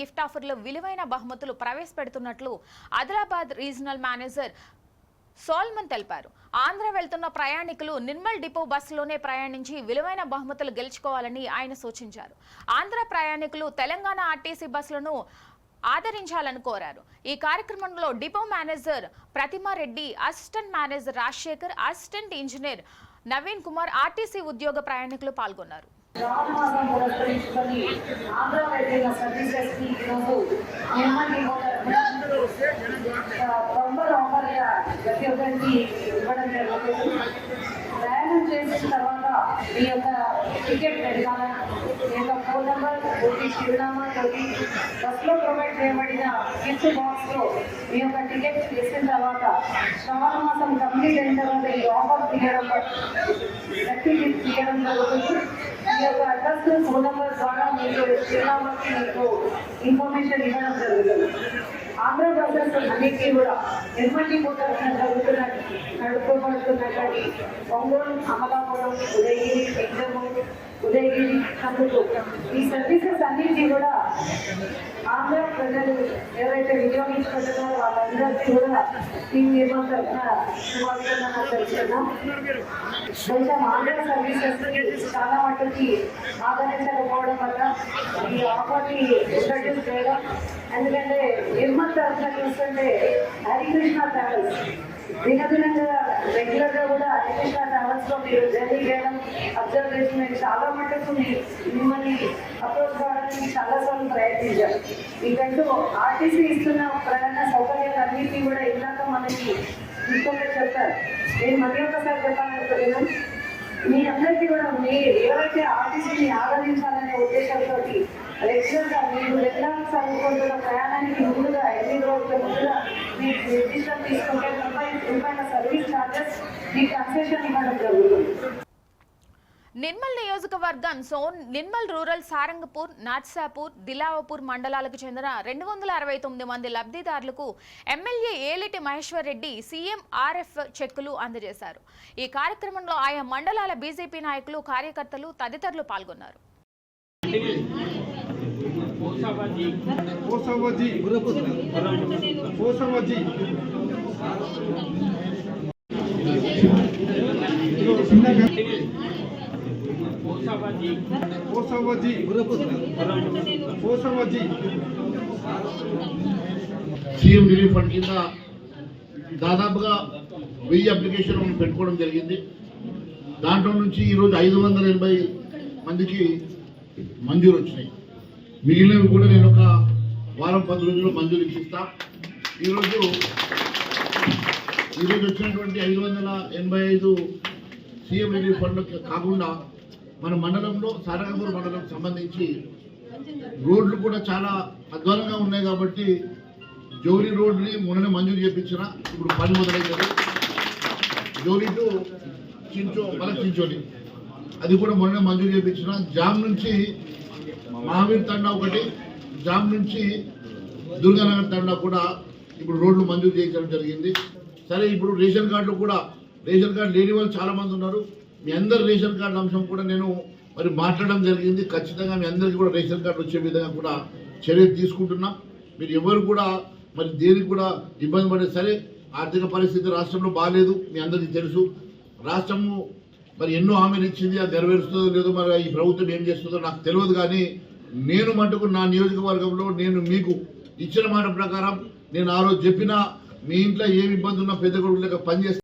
Gift ఆఫర్లో విలువైన బహుమతులు ప్రవేశపెడుతున్నట్లు ఆదిలాబాద్ రీజనల్ మేనేజర్ సోల్మన్ తెలిపారు. ఆంధ్ర వెళ్తున్న ప్రయాణికులు నిర్మల్ డిపో బస్సులోనే ప్రయాణించి విలువైన బహుమతులు గెలుచుకోవాలని ఆయన సూచించారు. ఆంధ్ర ప్రయాణికులు తెలంగాణ ఆర్టీసీ బస్సులను ఆదరించాలని కోరారు. ఈ కార్యక్రమంలో depot manager Prathima Reddy, assistant manager Rajasekhar, assistant engineer Naveen Kumar, RTC ఉద్యోగ ప్రయాణికులు పాల్గొన్నారు. రామమాసం పురస్కరించుకొని ఆంధ్ర వెళ్ళిన సర్వీసెస్కి ఈరోజు బంపర్ ఆఫర్గా ప్రతి ఒక్కరికి ఇవ్వడం జరుగుతుంది. ప్రయాణం చేసిన తర్వాత మీ యొక్క టికెట్ పెడతాను, మీ యొక్క ఫోన్ నెంబర్ తోటి, చిరునామా తోటి బస్లో ప్రొవైడ్ చేయబడిన గిఫ్ట్ బాక్స్లో మీ యొక్క టికెట్ చేసిన తర్వాత శ్రావణ మాసం కంప్లీట్ అయిన తర్వాత ఈ ఆఫర్ తీయడం లక్కీ గిఫ్ట్ తీయడం జరుగుతుంది. ఈ యొక్క అడ్రస్ ఫోన్ నెంబర్ ద్వారా మీకు చిరునామాకి మీకు ఇన్ఫర్మేషన్ ఇవ్వడం జరుగుతుంది. ఆంధ్ర బస్సెస్ అన్నిటికీ కూడా నిర్మల్ డిపో నడుపుకోబడుతున్నటువంటి ఒంగోలు, అమలాపురం, ఉదయగిరి, ఎగ్జామూరు, ఉదయగిరి, కందులు ఈ సర్వీసెస్ అన్నింటినీ కూడా ఆంధ్ర ప్రజలు ఎవరైతే వినియోగించుకుంటున్నారో వాళ్ళందరికీ కూడా టీం నిర్మాణ తరఫున శుభాభినందనలు తెలుస్తున్నాం. కొంచెం ఆంధ్ర సర్వీసెస్ చాలా మట్టుకి ఆదరించకపోవడం వల్ల ఈ ఆఫర్ని ఇంట్రడ్యూస్ చేయడం. ఎందుకంటే నిర్మల్ తరఫున చూస్తుంటే హరికృష్ణ ట్రావెల్స్ దినదినంగా రెగ్యులర్గా కూడా హరికృష్ణ ట్రావెల్స్లో మీరు జర్నీ చేయడం అబ్జర్వ్ చేసి మేము చాలా మటుకు మిమ్మల్ని అప్రోచ్ కావడానికి చాలాసార్లు ప్రయత్నించాం. మీకంటూ ఆర్టీసీ ఇస్తున్న ప్రయాణ సౌకర్యాలన్నింటినీ కూడా ఇందాక మనకి ఇంకొక చెప్పారు. నేను మళ్ళీ ఒకసారి చెప్పాలనుకుంటున్నాను. మీ అందరికీ కూడా మీరు ఎవరైతే ఆర్టీసీని ఆదరించాలనే ఉద్దేశంతో రెగ్యులర్గా మీరు వెళ్ళాలని చదువుకుంటున్న ప్రయాణానికి ముందుగా 8 రోజుల ముందుగా మీకు నిర్దిష్టం తీసుకుంటే రూపాయల సర్వీస్ ఛార్జెస్ మీకు కన్సెషన్ ఇవ్వడం జరుగుతుంది. నిర్మల్ నియోజకవర్గం నిర్మల్ రూరల్, సారంగపూర్, నార్సాపూర్, దిలావపూర్ మండలాలకు చెందిన 269 మంది లబ్ధిదారులకు ఎమ్మెల్యే ఏలిటి మహేశ్వర్ రెడ్డి CMRF చెక్కులు అందజేశారు. ఈ కార్యక్రమంలో ఆయా మండలాల బీజేపీ నాయకులు, కార్యకర్తలు తదితరులు పాల్గొన్నారు. సీఎం రిలీఫ్ ఫండ్ కింద దాదాపుగా 1000 అప్లికేషన్ పెట్టుకోవడం జరిగింది. దాంట్లో నుంచి ఈరోజు 580 మందికి మంజూరు వచ్చినాయి. మిగిలినవి కూడా నేను ఒక వారం 10 రోజుల్లో మంజూరు ఇప్పిస్తా. ఈరోజు వచ్చినటువంటి 585 సీఎం రిలీఫ్ ఫండ్ కాకుండా మన మండలంలో సారంగపూర్ మండలం సంబంధించి రోడ్లు కూడా చాలా అధ్వానంగా ఉన్నాయి కాబట్టి జోలి రోడ్ని మొన్ననే మంజూరు చేయించిన. ఇప్పుడు పని మొదలవుతుంది. జోలి టు చించోలి అది కూడా మొన్ననే మంజూరు చేయించిన. జామ్ నుంచి మహావీర్ తండా ఒకటి, జామ్ నుంచి దుర్గానగర్ తండా కూడా ఇప్పుడు రోడ్లు మంజూరు చేయించడం జరిగింది. సరే, ఇప్పుడు రేషన్ కార్డులు కూడా, రేషన్ కార్డు లేని వాళ్ళు చాలామంది ఉన్నారు. మీ అందరు రేషన్ కార్డు అంశం కూడా నేను మరి మాట్లాడడం జరిగింది. ఖచ్చితంగా మీ అందరికీ కూడా రేషన్ కార్డు వచ్చే విధంగా కూడా చర్య తీసుకుంటున్నాం. మీరు ఎవరు కూడా మరి దేనికి కూడా ఇబ్బంది పడే, సరే ఆర్థిక పరిస్థితి రాష్ట్రంలో బాగాలేదు, మీ అందరికీ తెలుసు. రాష్ట్రము మరి ఎన్నో హామీలు ఇచ్చింది, అది నెరవేరుస్తుందో లేదో మరి ఈ ప్రభుత్వం ఏం చేస్తుందో నాకు తెలియదు. కానీ నేను మటుకు నా నియోజకవర్గంలో నేను మీకు ఇచ్చిన మాట ప్రకారం నేను ఆ రోజు చెప్పిన మీ ఇంట్లో ఏమి ఇబ్బంది ఉన్నా పెద్ద కొడుకు లేక పనిచేస్తాను.